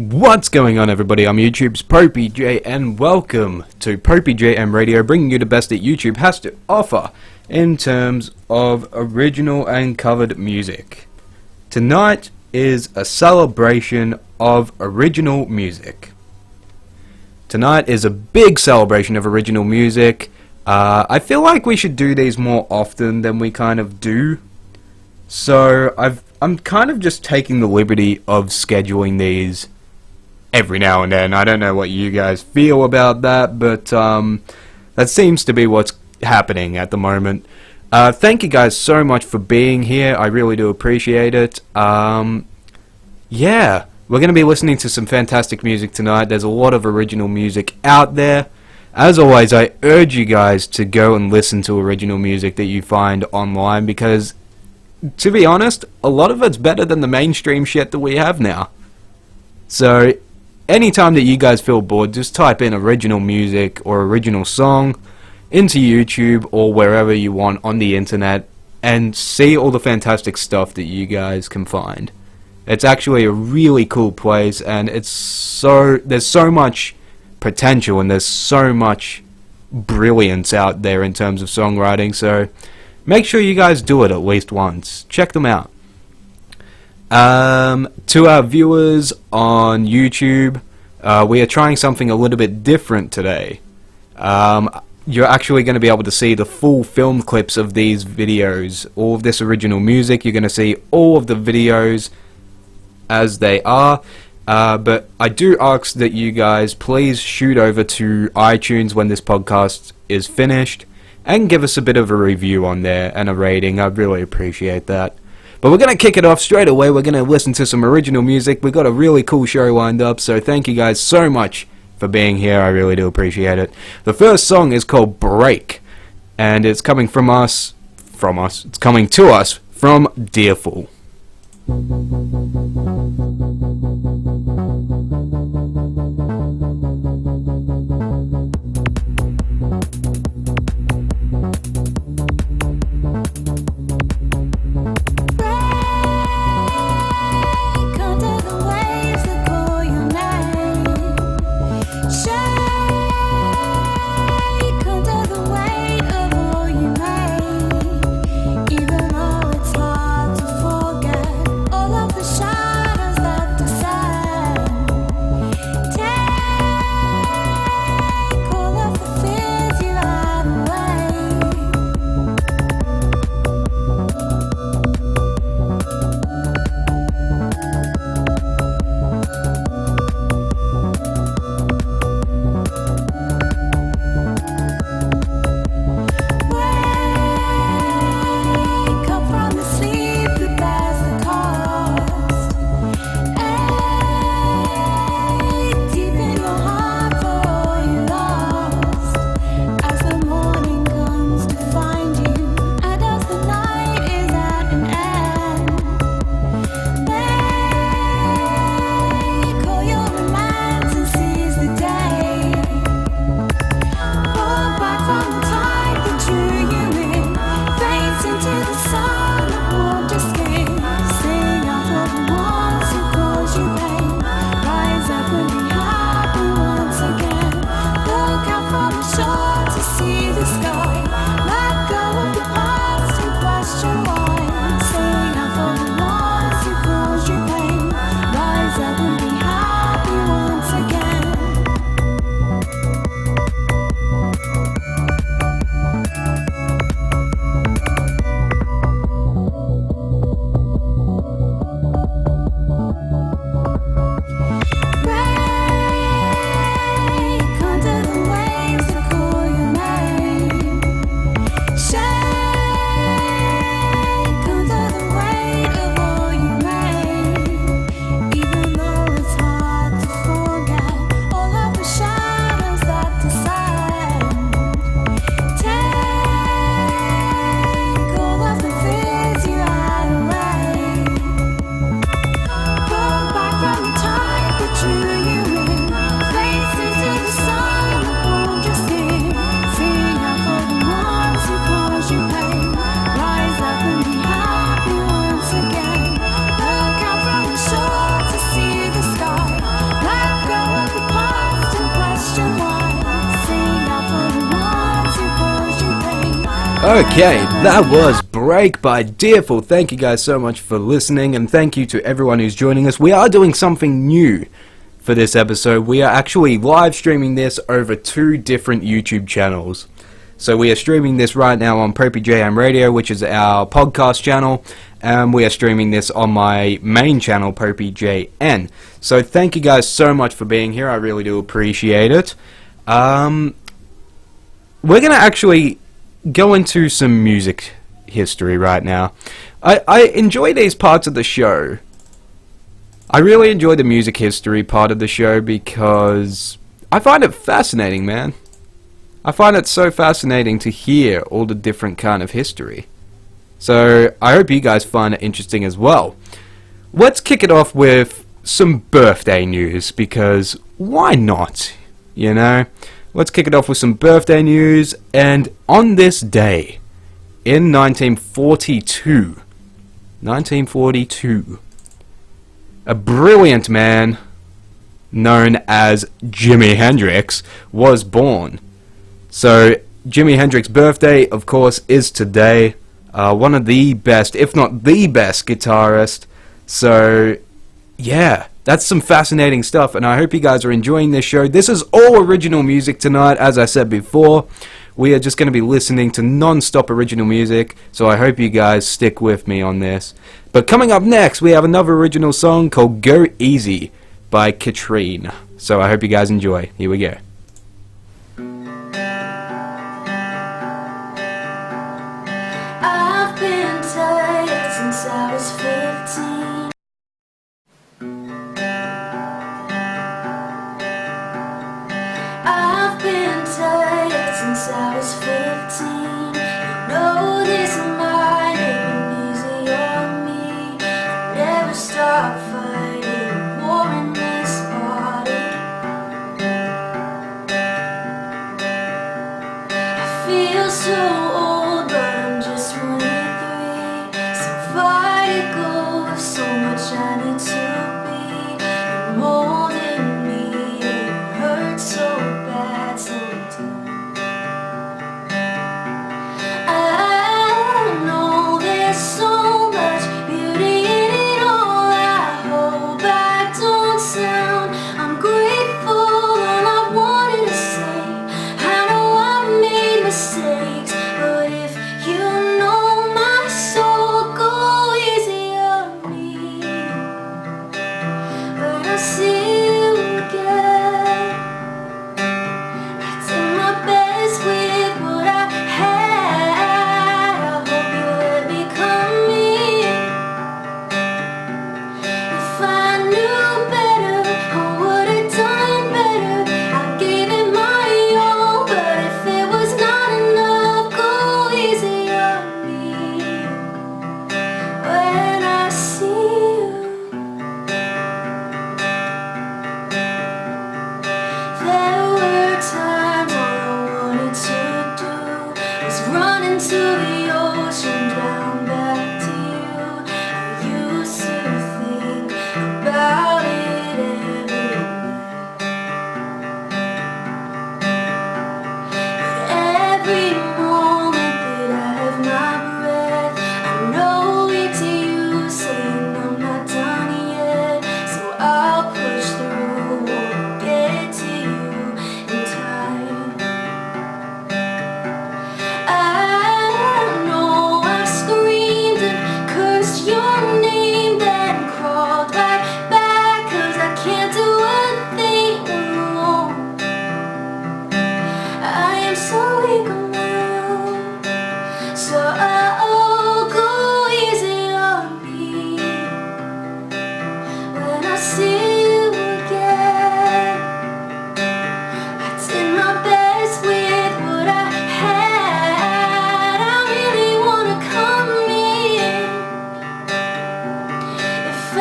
What's going on, everybody? I'm YouTube's PopeyJN and welcome to PopeyJN Radio, bringing you the best that YouTube has to offer in terms of original and covered music. Tonight is a celebration of original music. Tonight is a big celebration of original music. I feel like we should do these more often than we kind of do. So I'm kind of just taking the liberty of scheduling these every now and then. I don't know what you guys feel about that, but that seems to be what's happening at the moment. Thank you guys so much for being here. I really do appreciate it. Yeah, we're going to be listening to some fantastic music tonight. There's a lot of original music out there. As always, I urge you guys to go and listen to original music that you find online, because to be honest, a lot of it's better than the mainstream shit that we have now. So anytime that you guys feel bored, just type in original music or original song into YouTube or wherever you want on the internet and see all the fantastic stuff that you guys can find. It's actually a really cool place, and there's so much potential and there's so much brilliance out there in terms of songwriting, so make sure you guys do it at least once. Check them out. To our viewers on YouTube, we are trying something a little bit different today. You're actually going to be able to see the full film clips of these videos, all of this original music. You're going to see all of the videos as they are. But I do ask that you guys please shoot over to iTunes when this podcast is finished and give us a bit of a review on there and a rating. I'd really appreciate that. But we're going to kick it off straight away. We're going to listen to some original music. We've got a really cool show lined up, so thank you guys so much for being here. I really do appreciate it. The first song is called Break, and it's coming it's coming to us from Deerful. Even though it's hard to forget all of the Okay, that was Break by Deerful. Thank you guys so much for listening, and thank you to everyone who's joining us. We are doing something new for this episode. We are actually live streaming this over 2 different YouTube channels. So we are streaming this right now on PopeyJN Radio, which is our podcast channel, and we are streaming this on my main channel, PopeyJN. So thank you guys so much for being here. I really do appreciate it. We're going to actually go into some music history right now. I enjoy these parts of the show. I really enjoy the music history part of the show because I find it fascinating, man. I find it so fascinating to hear all the different kind of history. So I hope you guys find it interesting as well. Let's kick it off with some birthday news, because why not, you know? Let's kick it off with some birthday news, and on this day, in 1942, a brilliant man known as Jimi Hendrix was born. So, Jimi Hendrix's birthday, of course, is today. One of the best, if not the best, guitarist. So, yeah. That's some fascinating stuff, and I hope you guys are enjoying this show. This is all original music tonight, as I said before. We are just going to be listening to non-stop original music, so I hope you guys stick with me on this. But coming up next, we have another original song called Go Easy by Catrien. So I hope you guys enjoy. Here we go. I've been tired since I was 15. I've been tired since I was 15. You know this might ain't easy on me. I never stop fighting war in this body. I feel so old, but I'm just 23. So far to go, so much I need to be. You're molding me, it hurts so bad sometimes. I know there's so much beauty in it all. I hope I don't sound ungrateful when I wanted to say I know I've made mistakes, but if you know my soul, go easy on me. When I see you again, I did my best with what I had. I hope you let me come in. If I knew better, I would've done better. I gave it my all, but if it was not enough, go easy on me. When I see you, there were times all I wanted to do was run into the ocean, drown back to you. I used to think about it every night, but every moment that I have my breath, I know it's you saying I'm not done yet. So I'll push through, won't get to you in time. I know I screamed and cursed your name, then crawled right back, 'cause I can't do a thing alone. I am so weak on my own, so I'll go easy on me. When I see you again, I did my best with what I had. I really wanna come in. If I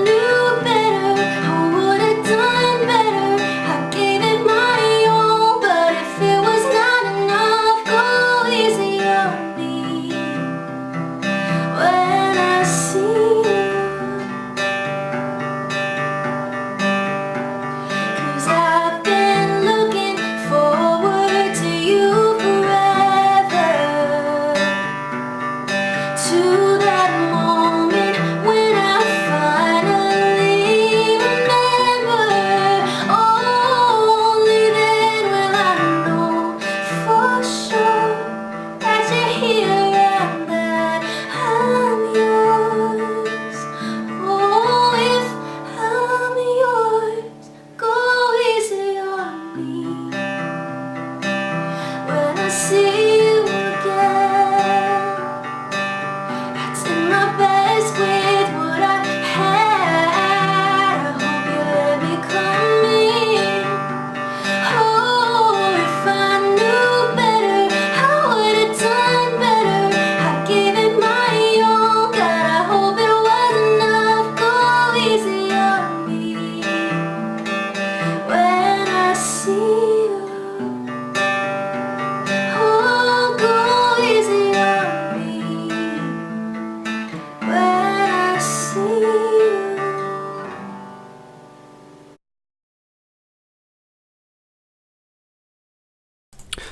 knew better, I would've done better. I gave it my all, but if it was not enough, go easy on me.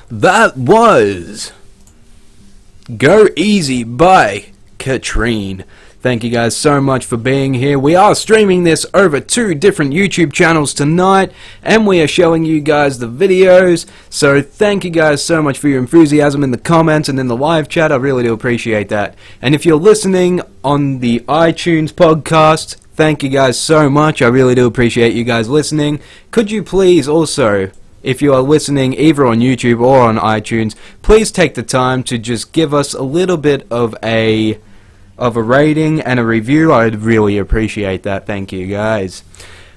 That was Go Easy by Catrien. Thank you guys so much for being here. We are streaming this over 2 different YouTube channels tonight, and we are showing you guys the videos. So thank you guys so much for your enthusiasm in the comments and in the live chat. I really do appreciate that. And if you're listening on the iTunes podcast, thank you guys so much. I really do appreciate you guys listening. Could you please also, if you are listening either on YouTube or on iTunes, please take the time to just give us a little bit of a rating and a review. I'd really appreciate that. Thank you guys.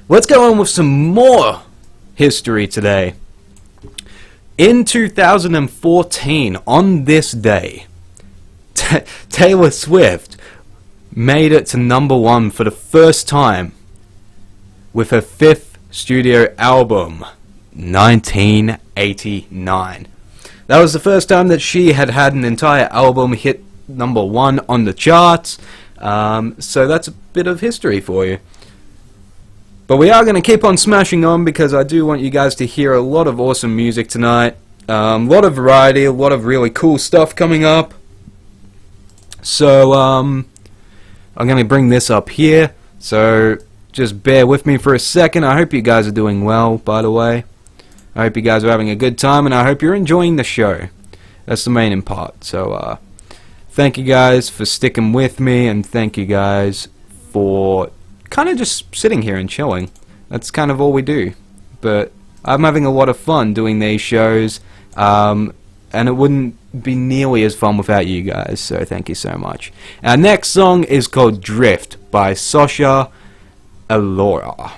Let's go on with some more history today. In 2014, on this day, Taylor Swift made it to #1 for the first time with her 5th studio album, 1989. That was the first time that she had an entire album hit #1 on the charts, so that's a bit of history for you. But we are going to keep on smashing on, because I do want you guys to hear a lot of awesome music tonight, a lot of variety, a lot of really cool stuff coming up. So I'm going to bring this up here, so just bear with me for a second. I hope you guys are doing well, by the way. I hope you guys are having a good time, and I hope you're enjoying the show. That's the main part. So thank you guys for sticking with me, and thank you guys for kind of just sitting here and chilling. That's kind of all we do. But I'm having a lot of fun doing these shows, and it wouldn't be nearly as fun without you guys, so thank you so much. Our next song is called Drift by Soscha, Elora.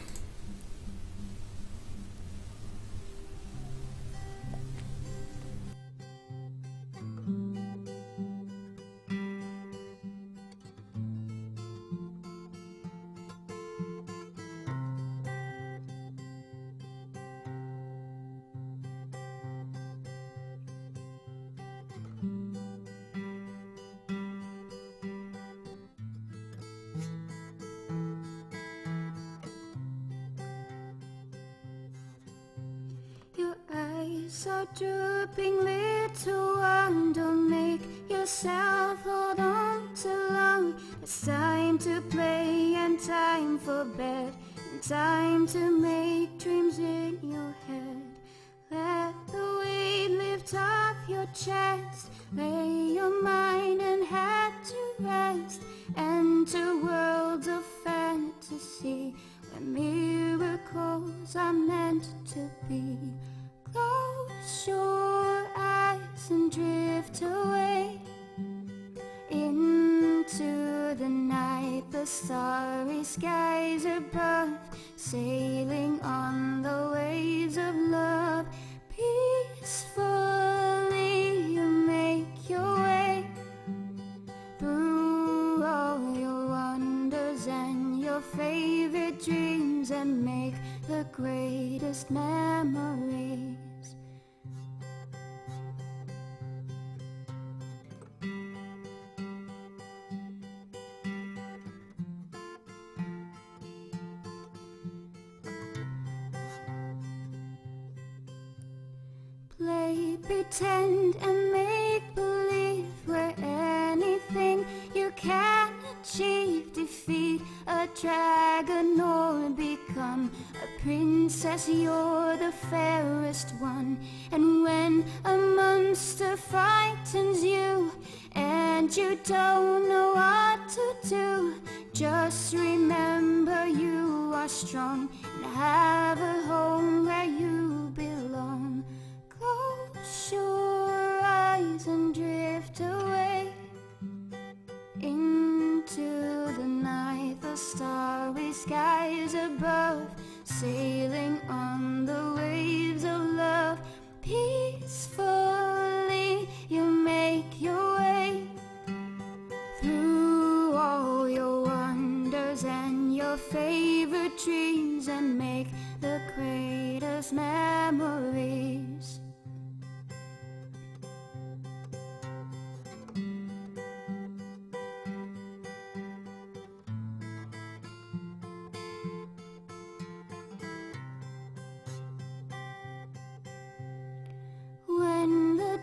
So drooping little one, don't make yourself hold on too long. It's time to play and time for bed, and time to make dreams in your head. Let the weight lift off your chest, lay your mind and head to rest. Enter worlds of fantasy, where miracles are meant to be. Close your eyes and drift away into the night, the starry skies above, sailing on the waves of love. Peacefully you make your way through all your wonders and your favorite dreams, and make the greatest memories. Play pretend and make believe, where anything you can achieve. Defeat a dragon or become a princess, you're the fairest one. And when a monster frightens you and you don't know what to do, just remember you are strong and have a home where you belong. Close your eyes and drift away into the night, the starry skies above, sailing on the waves of love. Peacefully you make your way through all your wonders and your favorite dreams, and make the greatest memories.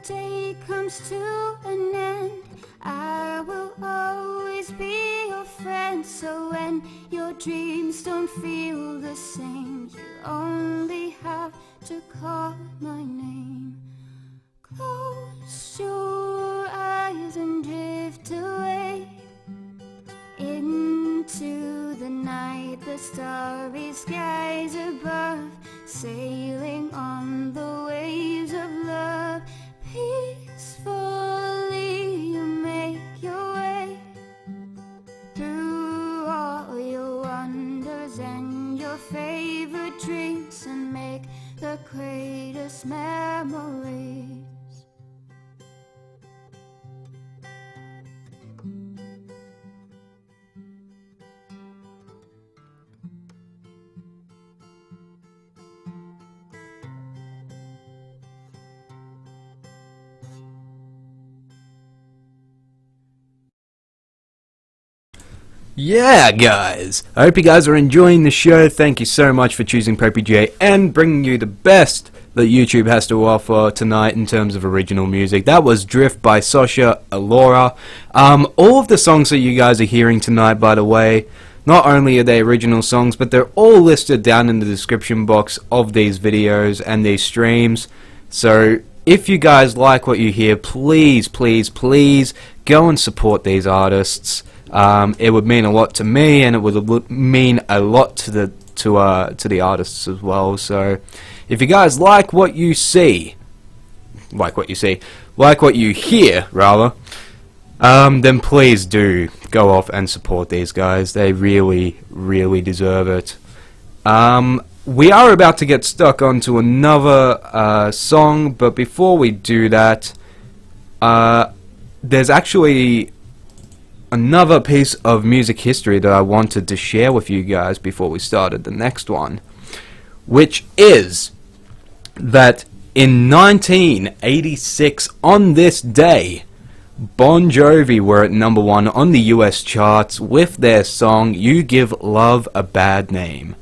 day comes to an end, I will always be your friend. So when your dreams don't feel the same, you only have to call my name. Close your eyes and drift away into the night, the starry skies above, sailing on the waves of love. Peacefully you make your way through all your wonders and your favorite dreams, and make the greatest memories. Yeah, guys! I hope you guys are enjoying the show. Thank you so much for choosing PopeyJN, bringing you the best that YouTube has to offer tonight in terms of original music. That was Drift by Soscha, Elora. All of the songs that you guys are hearing tonight, by the way, not only are they original songs, but they're all listed down in the description box of these videos and these streams. So if you guys like what you hear, please, please, please go and support these artists. It would mean a lot to me, and it would mean a lot to the artists as well. So, if you guys like what you see, like what you hear, rather, then please do go off and support these guys. They really, really deserve it. We are about to get stuck onto another song, but before we do that, there's actually another piece of music history that I wanted to share with you guys before we started the next one, which is that in 1986, on this day, Bon Jovi were at #1 on the US charts with their song You Give Love a Bad Name.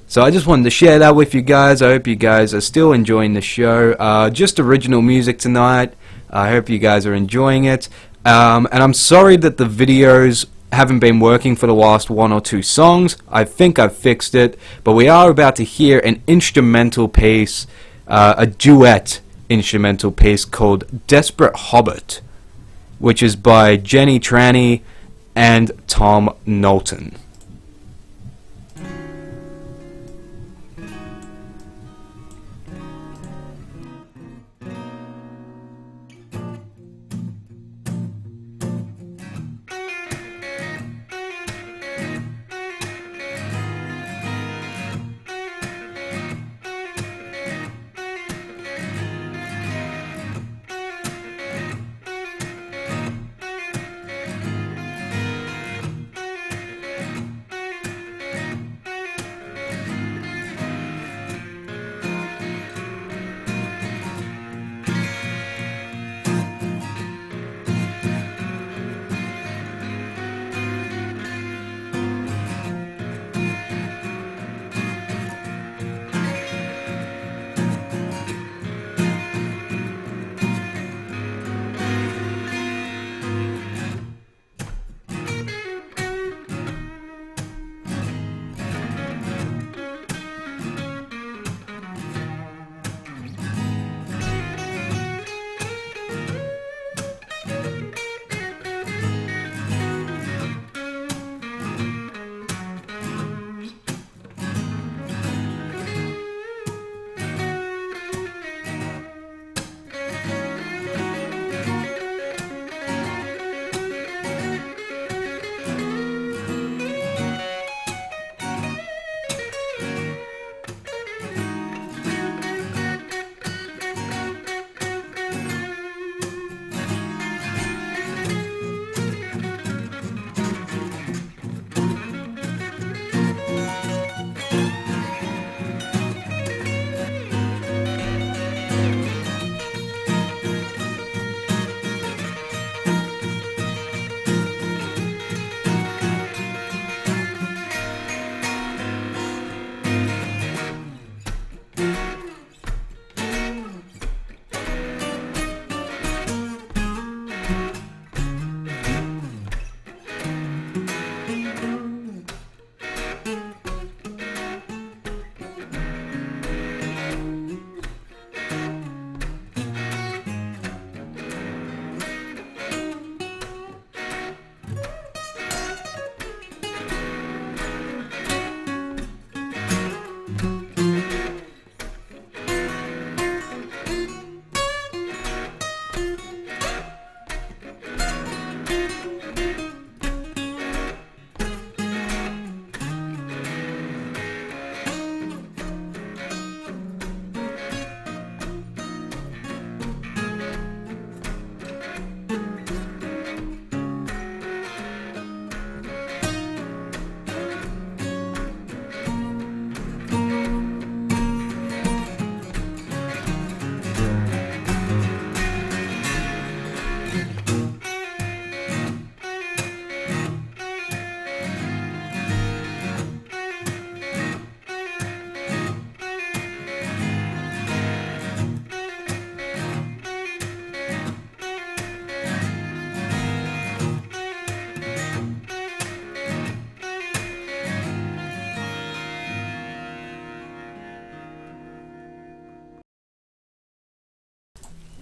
So I just wanted to share that with you guys. I hope you guys are still enjoying the show. Just original music tonight. I hope you guys are enjoying it. And I'm sorry that the videos haven't been working for the last 1 or 2 songs. I think I've fixed it, but we are about to hear an instrumental piece, a duet instrumental piece called Desperate Hobbit, which is by Jenny Trani and Tom Knowlton.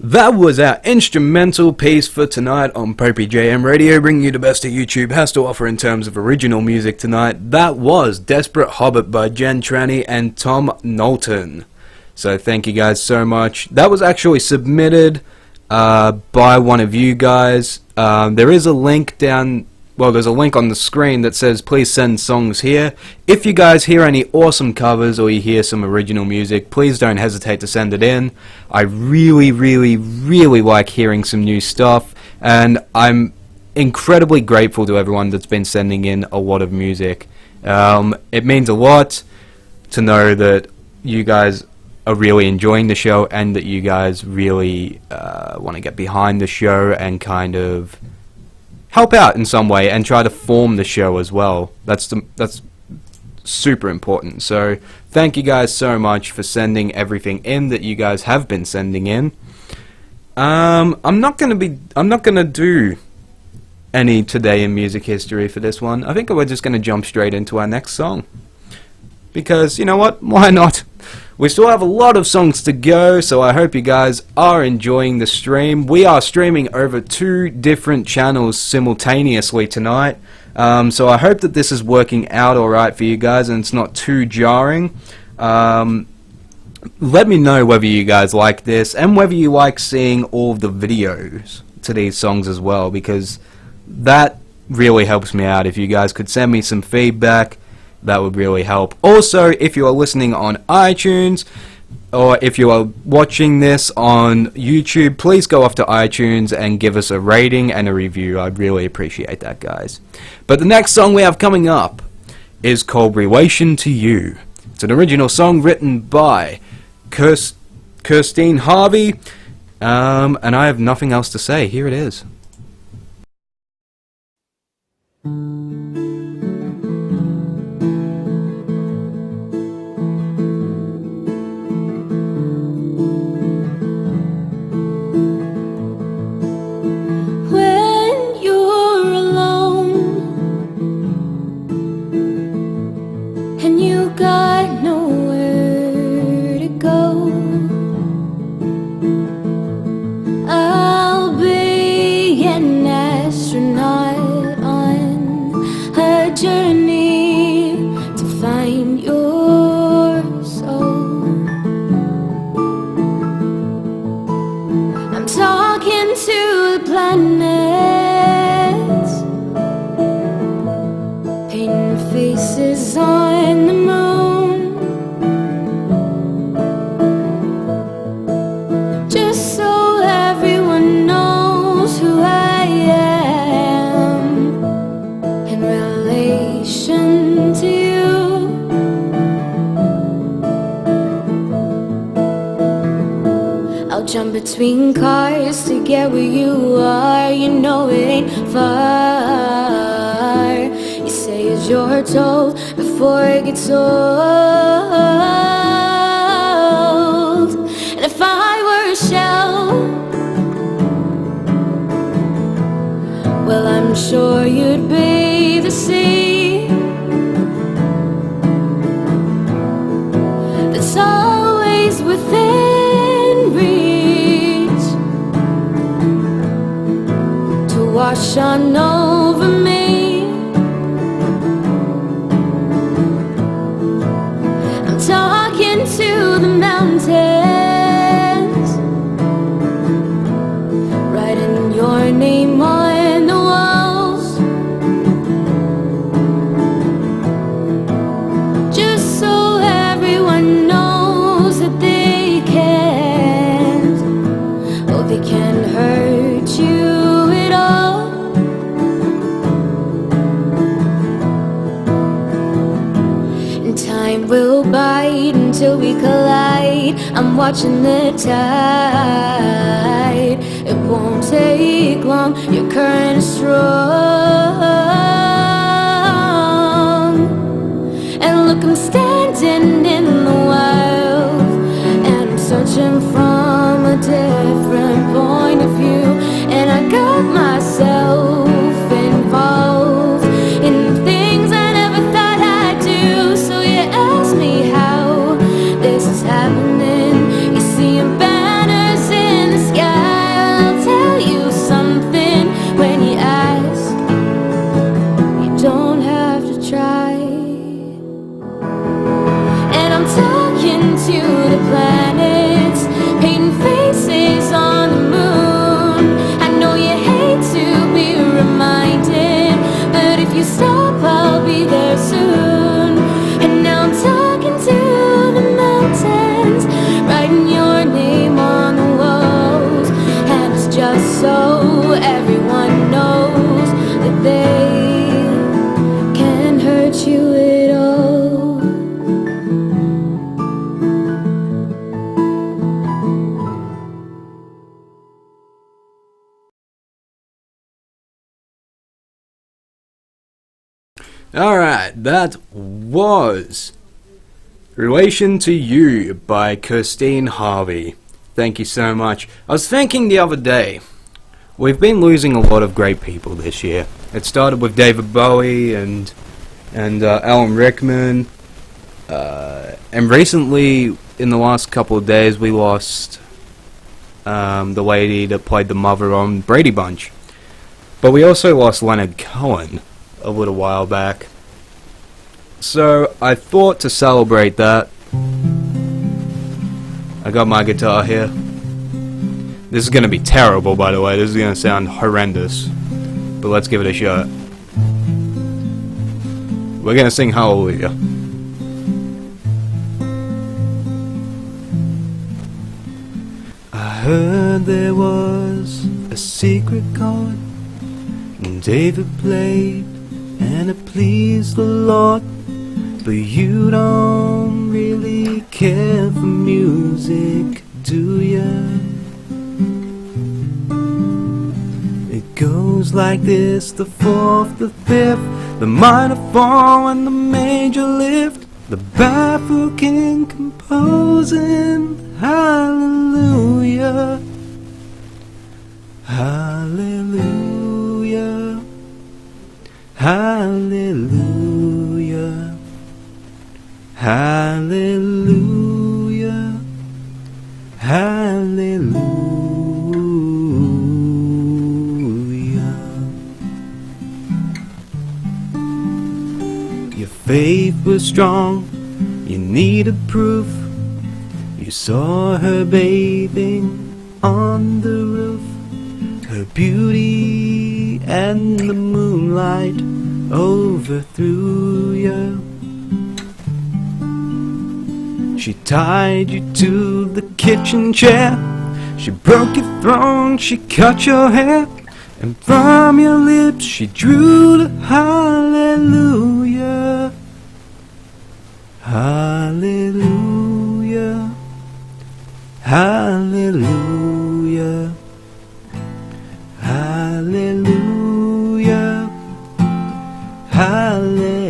That was our instrumental piece for tonight on PopeyJN Radio, bringing you the best that YouTube has to offer in terms of original music tonight. That was Desperate Hobbit by Jen Trani and Tom Knowlton. So thank you guys so much. That was actually submitted by one of you guys. There is a link down... Well, there's a link on the screen that says please send songs here. If you guys hear any awesome covers or you hear some original music, please don't hesitate to send it in. I really, really, really like hearing some new stuff, and I'm incredibly grateful to everyone that's been sending in a lot of music. It means a lot to know that you guys are really enjoying the show and that you guys really want to get behind the show and kind of help out in some way and try to form the show as well. That's super important. So thank you guys so much for sending everything in that you guys have been sending in. I'm not gonna do any Today in Music History for this one. I think we're just gonna jump straight into our next song. Because, you know what, why not? We still have a lot of songs to go, so I hope you guys are enjoying the stream. We are streaming over 2 different channels simultaneously tonight, so I hope that this is working out alright for you guys and it's not too jarring. Let me know whether you guys like this and whether you like seeing all of the videos to these songs as well, because that really helps me out. If you guys could send me some feedback, that would really help. Also, if you are listening on iTunes or if you are watching this on YouTube, please go off to iTunes and give us a rating and a review. I'd really appreciate that, guys. But the next song we have coming up is called Relation to You. It's an original song written by Kirsteen Harvey, and I have nothing else to say. Here it is. Between cars to get where you are, you know it ain't far. You say it's your toll before it gets old. And if I were a shell, well, I'm sure you'd be the sea that's always within reach to wash on over me. I'm talking to the mountains, writing your name on the walls, just so everyone knows that they can't, oh, they can't hurt you at all. And time will bite until we collide. I'm watching the tide. It won't take long, your current is strong. And look, I'm standing in the wild, and I'm searching from a different point of view. And I got myself involved in things I never thought I'd do. So you ask me how this is happening. You see banners in the sky, Alright, that was Relation to You by Kirsteen Harvey. Thank you so much. I was thinking the other day, we've been losing a lot of great people this year. It started with David Bowie and Alan Rickman, and recently, in the last couple of days, we lost the lady that played the mother on Brady Bunch. But we also lost Leonard Cohen a little while back. So I thought to celebrate that, I got my guitar here. This is going to be terrible, by the way. This is going to sound horrendous. But let's give it a shot. We're going to sing Hallelujah. I heard there was a secret chord David played, and it pleased the Lord. But you don't really care for music, do ya? It goes like this: the fourth, the fifth, the minor fall, and the major lift. The baffled king composing hallelujah, hallelujah, hallelujah, hallelujah, hallelujah. Your faith was strong, you needed proof. You saw her bathing on the roof, her beauty and the moonlight overthrew you. She tied you to the kitchen chair, she broke your throne, she cut your hair, and from your lips she drew the hallelujah, hallelujah, hallelujah, hallelujah, hallelujah.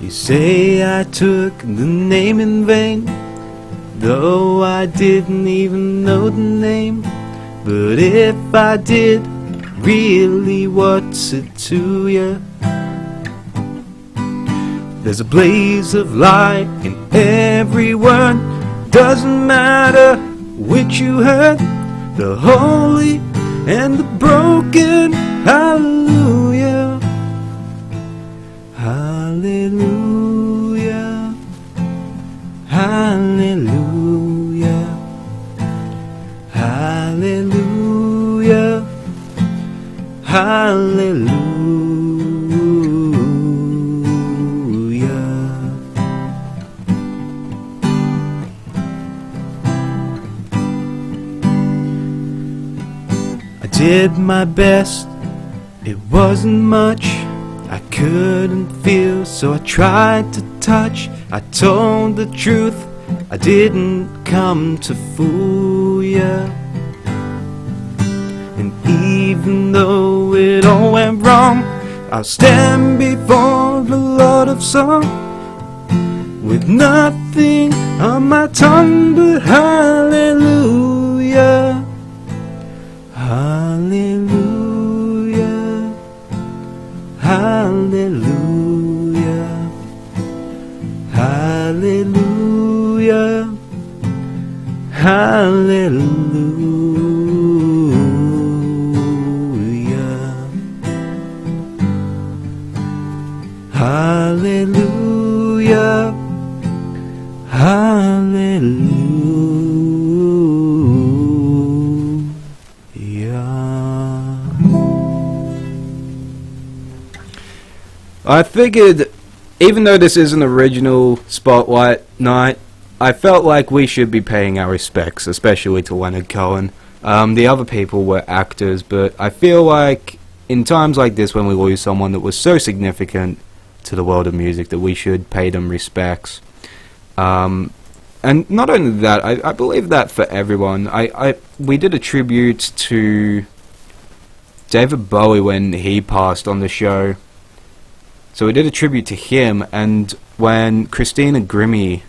You say I took the name in vain, though I didn't even know the name. But if I did, really, what's it to ya? There's a blaze of light in every word. Doesn't matter which you heard, the holy and the broken. Hallelujah, hallelujah, hallelujah, hallelujah, hallelujah. I did my best, it wasn't much. I couldn't feel, so I tried to touch. I told the truth, I didn't come to fool ya. And even though it all went wrong, I'll stand before the Lord of Song with nothing on my tongue but hallelujah, hallelujah, hallelujah, hallelujah, hallelujah, hallelujah, hallelujah. I figured, even though this is an original Spotlight night, I felt like we should be paying our respects, especially to Leonard Cohen. The other people were actors, but I feel like in times like this when we lose someone that was so significant to the world of music that we should pay them respects. And And not only that, I believe that for everyone. We did a tribute to David Bowie when he passed on the show. So we did a tribute to him, and when Kirsteen and Grimmy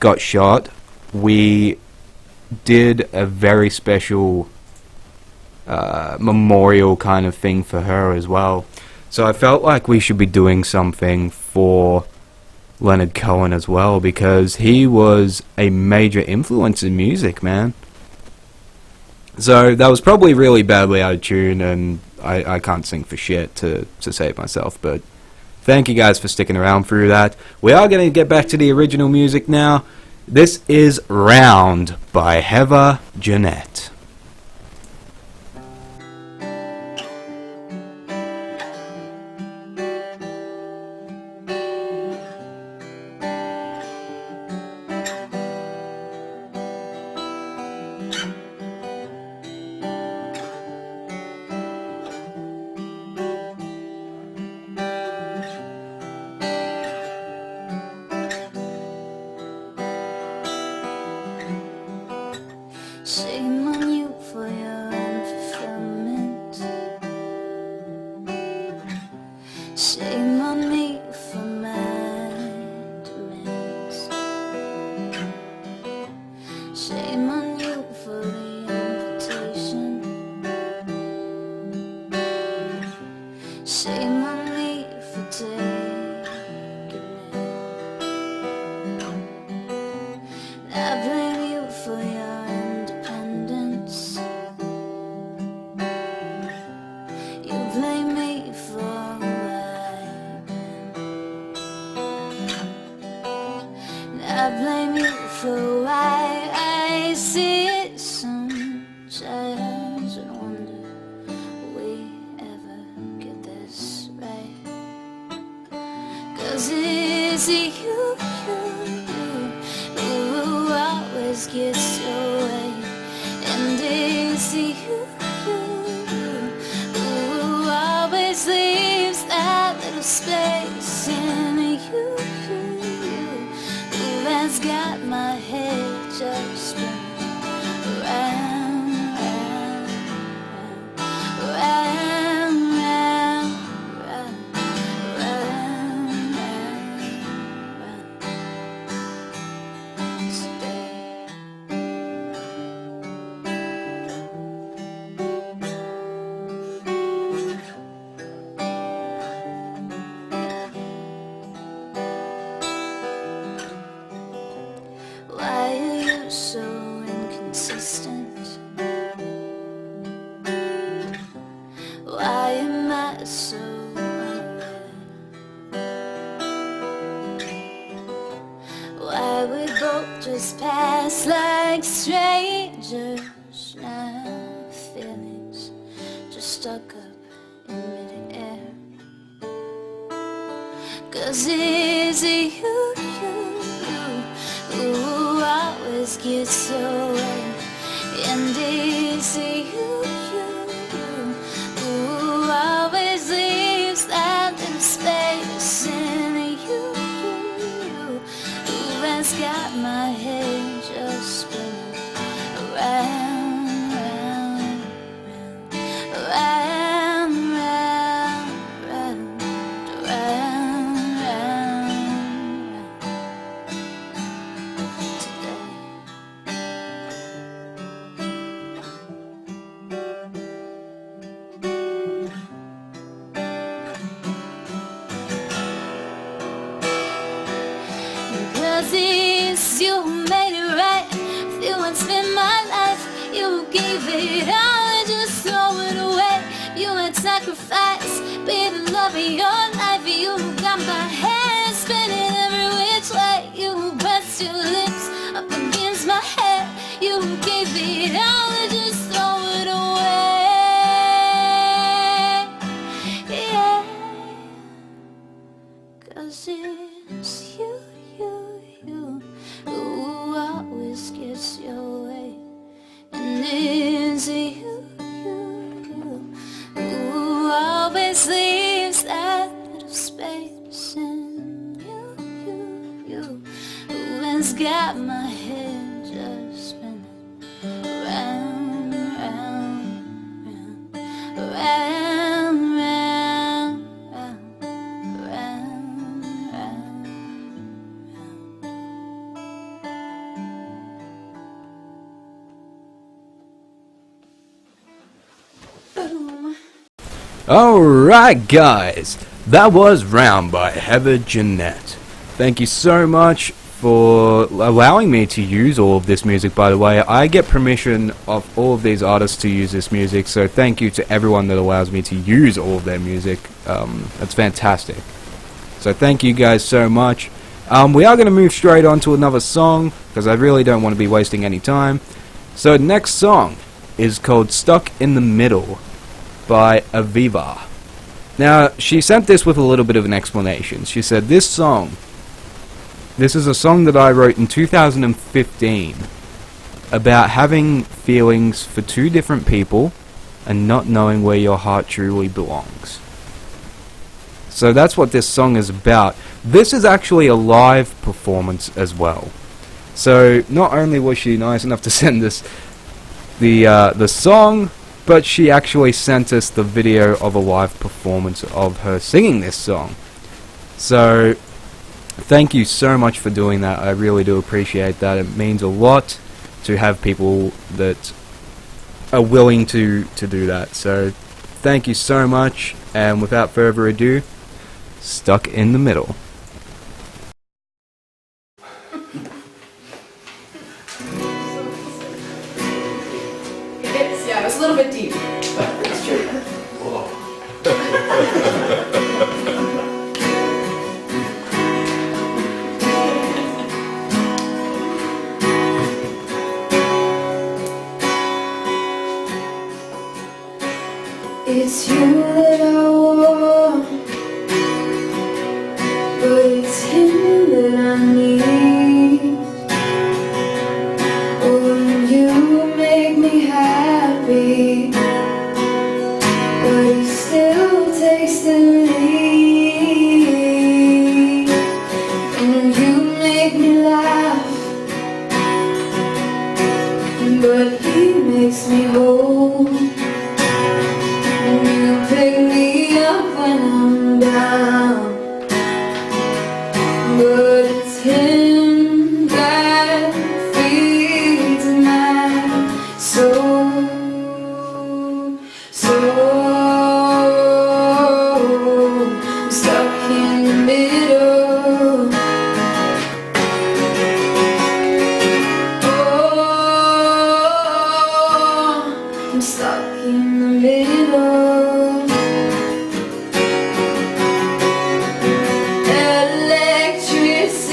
got shot, we did a very special memorial kind of thing for her as well. So I felt like we should be doing something for Leonard Cohen as well, because he was a major influence in music, man. So that was probably really badly out of tune, and I can't sing for shit to save myself, but thank you guys for sticking around through that. We are going to get back to the original music now. This is Round by Heather Jeanette. Shame on you for your unfulfillment. Shame on me for my demands. Shame on you for the invitation. Shame on me for taking it. I blame you for your independence. You blame me for who I've been. I blame you for why I see it sometimes and wonder, will we ever get this right? 'Cause it's you who always gets your way, and it's you who always leaves that little space in you who has got my head just spinning round, round, round, round, round, round, today. Why are you so inconsistent? Why am I so unreal? Why we both just pass like strangers now? Feelings just stuck up in midair. 'Cause it's you who always gets away, and it's you who always leaves that little space in you who has got my head just spinning around, round, round, round, round, round, round, today. Because it's you who made it right. If you once spent my life, you gave it all and just throw it away. You had sacrifice, be the love of your life. You got my head spinning every which way. You pressed your lips up against my head. You gave it all and just throw it away. Yeah. 'Cause it's you who always gets your way, and it's you who always leaves that little space in you who has has got my head just spinning round, round, round, round, round, round, round, round. Boom. Alright guys, that was Round by Heather Jeanette. Thank you so much for allowing me to use all of this music, by the way. I get permission of all of these artists to use this music, so thank you to everyone that allows me to use all of their music. That's fantastic. So thank you guys so much. We are going to move straight on to another song, because I really don't want to be wasting any time. So next song is called Stuck in the Middle by Aviva. Now, she sent this with a little bit of an explanation. She said, this is a song that I wrote in 2015 about having feelings for two different people and not knowing where your heart truly belongs. So that's what this song is about. This is actually a live performance as well. So not only was she nice enough to send us the song, but she actually sent us the video of a live performance of her singing this song. So thank you so much for doing that. I really do appreciate that. It means a lot to have people that are willing to do that. So thank you so much, and without further ado, Stuck in the Middle. Yeah, it's a little bit deep, but it's true. It's you that I want, but it's him that I need. Oh, you make me happy, but he still takes the lead. And you make me laugh, but he makes me whole. You pick me up when I'm down, but it's him that feeds my soul. So I'm stuck in the middle. Oh, I'm stuck in the middle.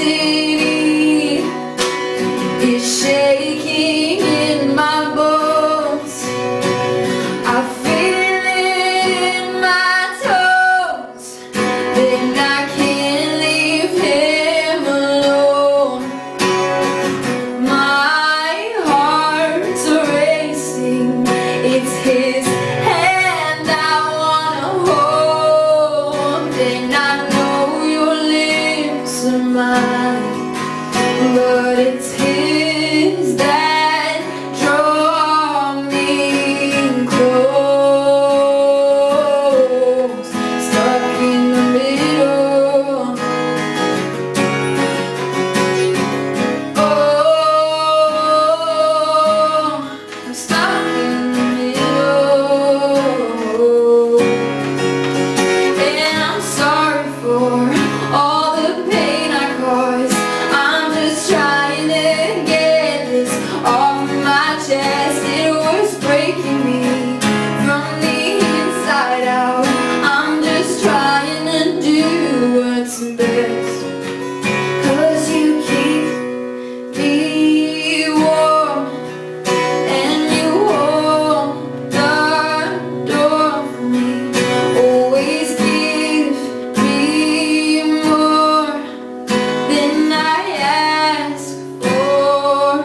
Electricity is shaking in my bones. I feel it in my toes. Then I can't leave him alone. My heart's racing. It's his hand I wanna hold. And I know your lips are mine, but it's his that draw me close. Stuck in the middle. Oh, I'm stuck in the middle. And I'm sorry for all the pain I caused. I'm just trying to get this off my chest. It was breaking me from the inside out. I'm just trying to do what's best. 'Cause you keep me warm, and you hold the door for me. Always give me more than I ask for.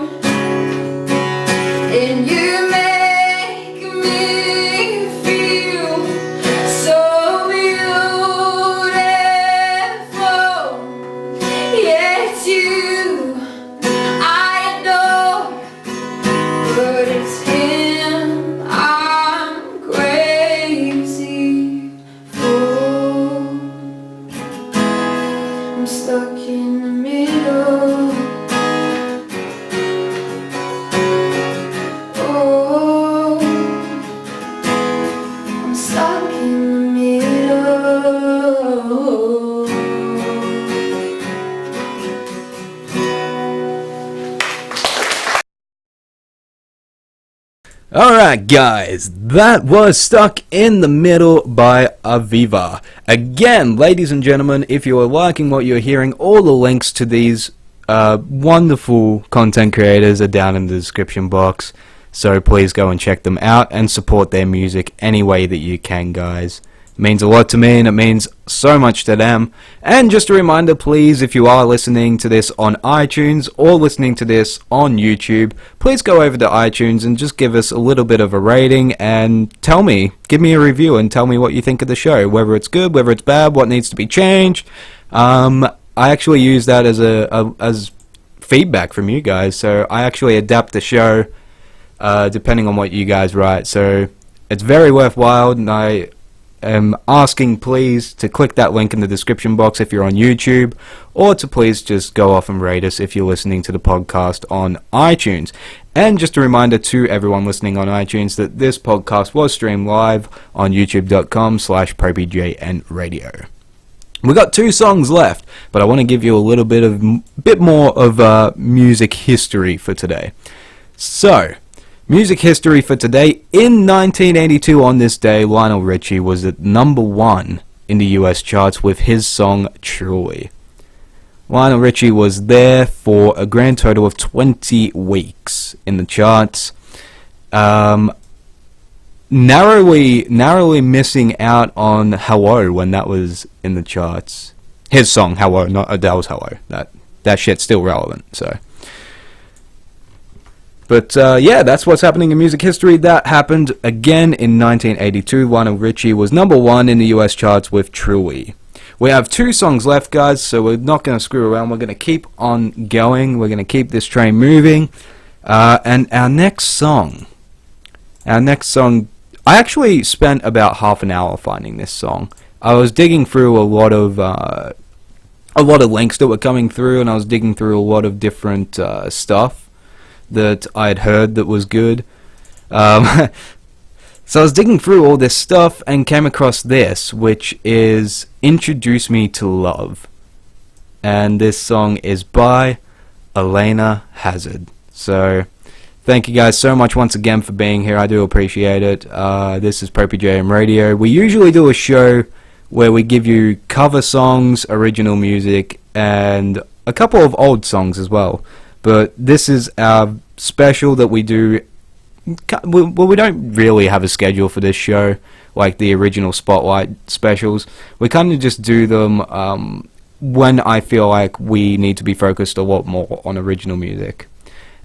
And you make me feel so beautiful. Yes, you I'm stuck in the middle. Oh, I'm stuck in the middle. Alright guys, that was Stuck in the Middle by Aviva. Again, ladies and gentlemen, if you are liking what you're hearing, all the links to these wonderful content creators are down in the description box. So please go and check them out and support their music any way that you can, guys. It means a lot to me and it means so much to them. And just a reminder, please, if you are listening to this on iTunes or listening to this on YouTube, please go over to iTunes and just give us a little bit of a rating and give me a review and tell me what you think of the show, whether it's good, whether it's bad, what needs to be changed. I actually use that as feedback from you guys, so I actually adapt the show depending on what you guys write. So it's very worthwhile, and I am asking please to click that link in the description box if you're on YouTube, or to please just go off and rate us if you're listening to the podcast on iTunes. And just a reminder to everyone listening on iTunes that this podcast was streamed live on youtube.com/PopeyJN radio. We got 2 songs left, but I want to give you a little bit more of music history for today. So, music history for today. In 1982, on this day, Lionel Richie was at #1 in the US charts with his song Truly. Lionel Richie was there for a grand total of 20 weeks in the charts. Narrowly missing out on Hello when that was in the charts. His song Hello, not Adele's Hello. That shit's still relevant, so. But yeah, that's what's happening in music history. That happened again in 1982. Lionel Richie was #1 in the US charts with Truly. We have 2 songs left, guys, so we're not going to screw around. We're going to keep on going. We're going to keep this train moving. And our next song, I actually spent about half an hour finding this song. I was digging through a lot of links that were coming through, and I was digging through a lot of different stuff that I had heard that was good. So I was digging through all this stuff and came across this, which is Introduce Me to Love. And this song is by Alana Hazzard. So thank you guys so much once again for being here. I do appreciate it. This is PopeyJN Radio. We usually do a show where we give you cover songs, original music, and a couple of old songs as well. But this is our special that we do. Well, we don't really have a schedule for this show, like the original Spotlight specials. We kind of just do them when I feel like we need to be focused a lot more on original music.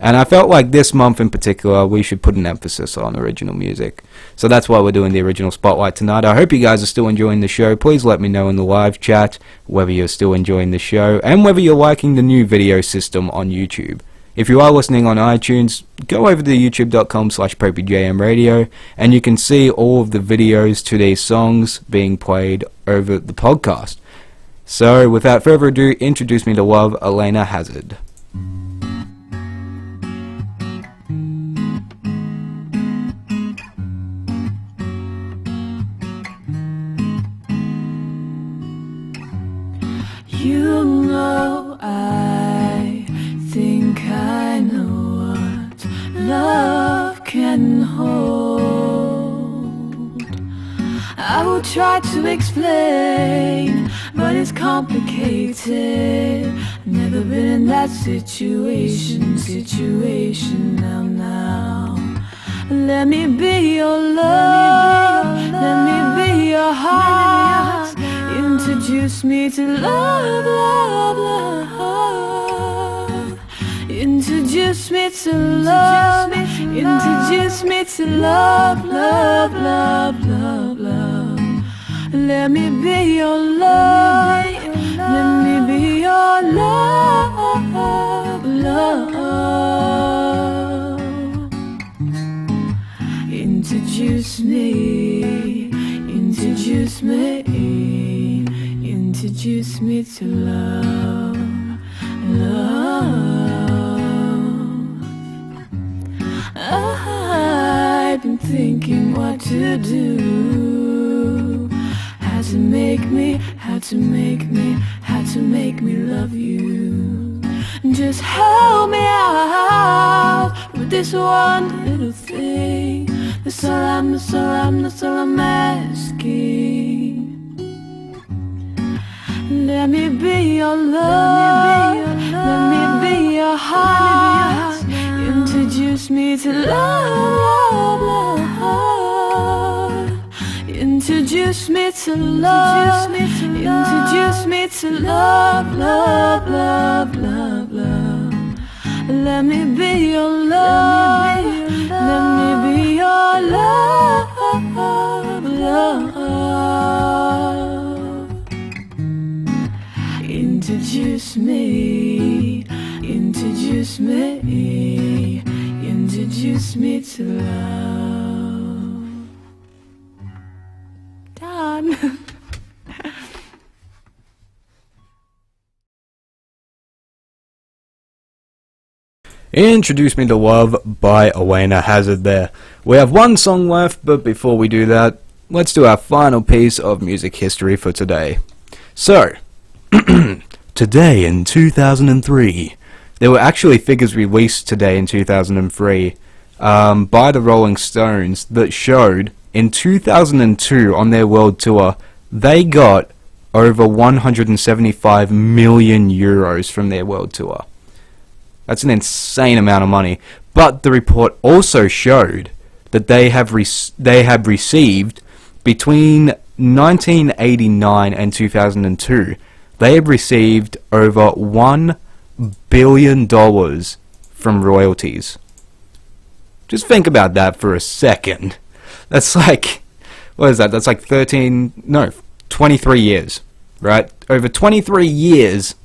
And I felt like this month in particular, we should put an emphasis on original music. So that's why we're doing the original Spotlight tonight. I hope you guys are still enjoying the show. Please let me know in the live chat whether you're still enjoying the show and whether you're liking the new video system on YouTube. If you are listening on iTunes, go over to youtube.com/PopeyJN radio and you can see all of the videos to these songs being played over the podcast. So without further ado, Introduce Me to Love, Alana Hazzard. You know I think I know what love can hold. I will try to explain, but it's complicated. Never been in that situation now. Let me be your love, let me be your heart. Introduce me to love, love, love. Introduce me to love, introduce me to love, love, love, love, love. Let me be your love, let me be your love, love. Introduce me, introduce me, introduce me to love. I've been thinking what to do. How to make me, how to make me, how to make me love you. Just help me out with this one little thing. That's all I'm asking. Let me be your love, let me be your heart. Introduce me to love, love. Introduce me to love, introduce me to love, love, love, love, love. Let me be your love, let me be your love, love. Introduce me, introduce me, introduce me to love. Done. Introduce Me to Love by Alana Hazzard there. We have one song left, but before we do that, let's do our final piece of music history for today. So, today in 2003, there were actually figures released today in 2003 by the Rolling Stones that showed in 2002 on their world tour, they got over 175 million euros from their world tour. That's an insane amount of money. But the report also showed that they have received between 1989 and 2002, they have received over $1 billion from royalties. Just think about that for a second. That's like, what is that? That's like 23 years, right? Over 23 years,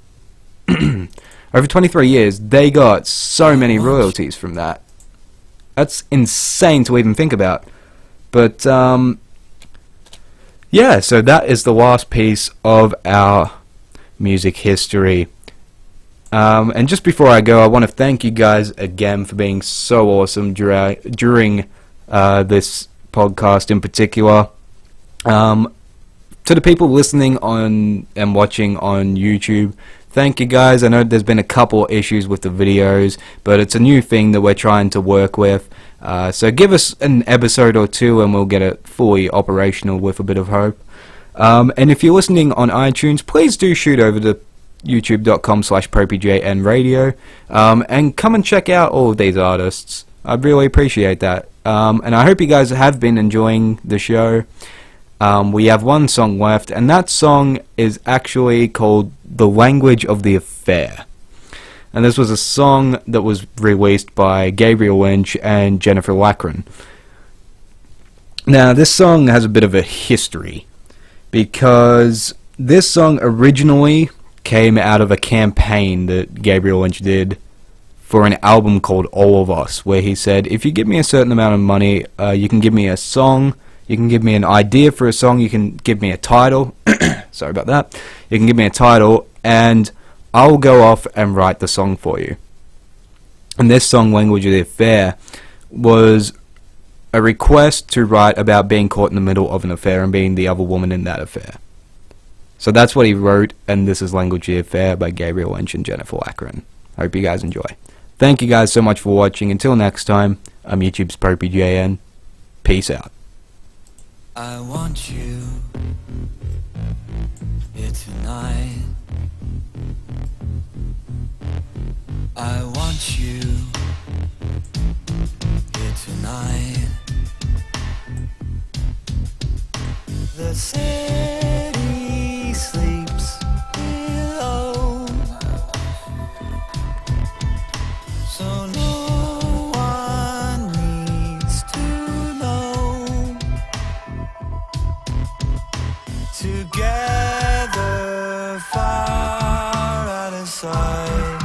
over 23 years, they got so many royalties from that. That's insane to even think about. But, yeah, so that is the last piece of our music history. And just before I go, I want to thank you guys again for being so awesome during this podcast in particular. To the people listening on and watching on YouTube, thank you guys. I know there's been a couple issues with the videos, but it's a new thing that we're trying to work with. So give us an episode or two and we'll get it fully operational with a bit of hope. And if you're listening on iTunes, please do shoot over to youtube.com/PopeyJN radio and come and check out all of these artists. I'd really appreciate that. And I hope you guys have been enjoying the show. We have one song left, and that song is actually called The Language of the Affair. And this was a song that was released by Gabriel, Lynch and Jennifer Lackren. Now, this song has a bit of a history, because this song originally came out of a campaign that Gabriel Lynch did for an album called All of Us, where he said, if you give me a certain amount of money, you can give me a song, you can give me an idea for a song, you can give me a title, sorry about that, you can give me a title, and I'll go off and write the song for you. And this song, Language of the Affair, was a request to write about being caught in the middle of an affair and being the other woman in that affair. So that's what he wrote, and this is Language of the Affair by Gabriel Lynch and Jennifer Lackren. Hope you guys enjoy. Thank you guys so much for watching. Until next time, I'm YouTube's PopeyJN. Peace out. I want you here tonight. I want you here tonight. The city sleeps below, so no one needs to know. Together, far out of sight.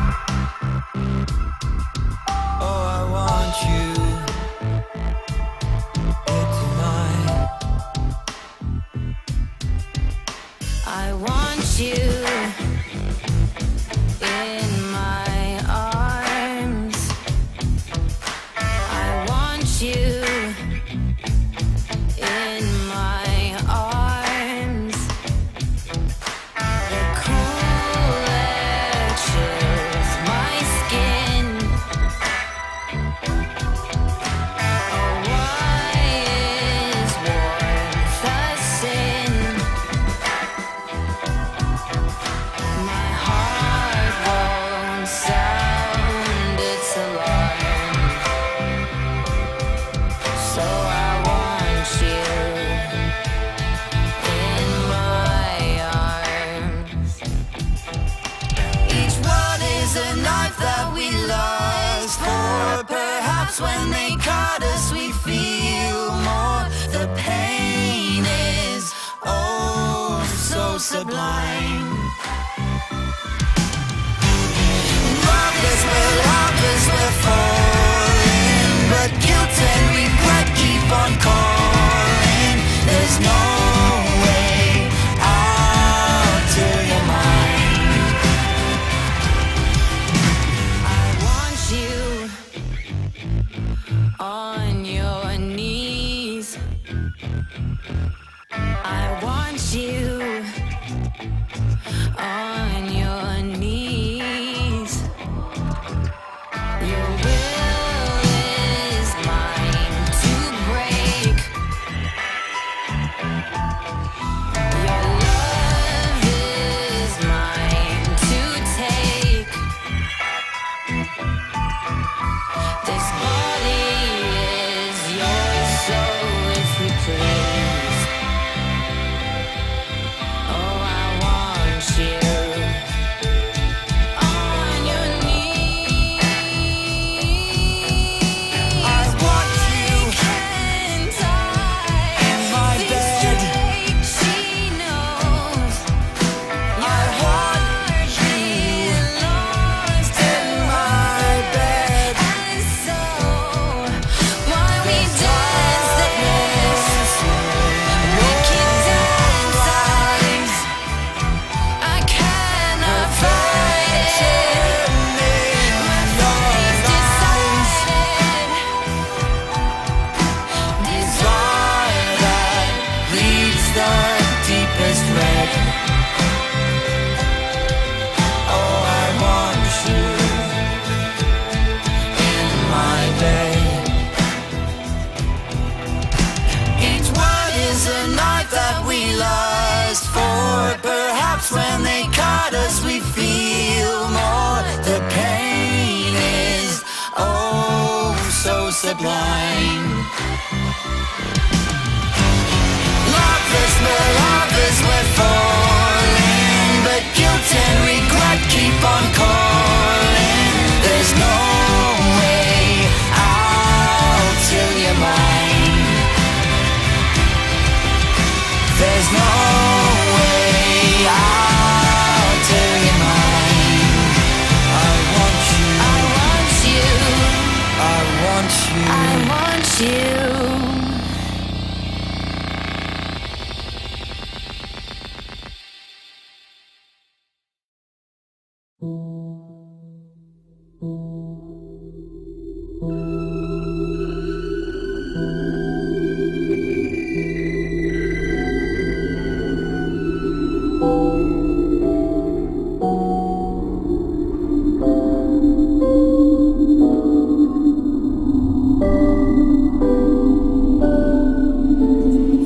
Oh, I want you here tonight. I want you in my arms. I want you knife that we lust for. Perhaps when they cut us we feel more. The pain is oh so sublime. Lovers, we're falling, but guilt and regret keep on calling. There's no way out to your mind. I want you on your knees. I want you on your knees. Your will is mine to break. Your love is mine to take. This body is yours, so if you please. Oh, I want you on your knees. I want you in my bed. She knows I want you lost in my bed. And so while we dance this wicked dance, I cannot fight it. My fate's decided. Desire that leads the deepest red. Oh, I want you in my bed. Each word is a knife that we lust for. Perhaps when they cut us we feel more. The pain is oh so sublime. Lovers, we're falling, but guilt and regret keep on calling. There's no way out till you're mine. There's no way out till you're mine. I want you. I want you. I want you. I want you.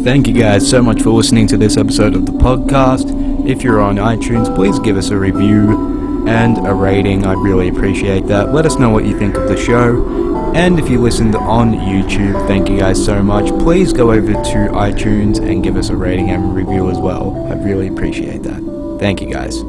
Thank you guys so much for listening to this episode of the podcast. If you're on iTunes, please give us a review and a rating. I'd really appreciate that. Let us know what you think of the show. And if you listened on YouTube, thank you guys so much. Please go over to iTunes and give us a rating and review as well. I'd really appreciate that. Thank you guys.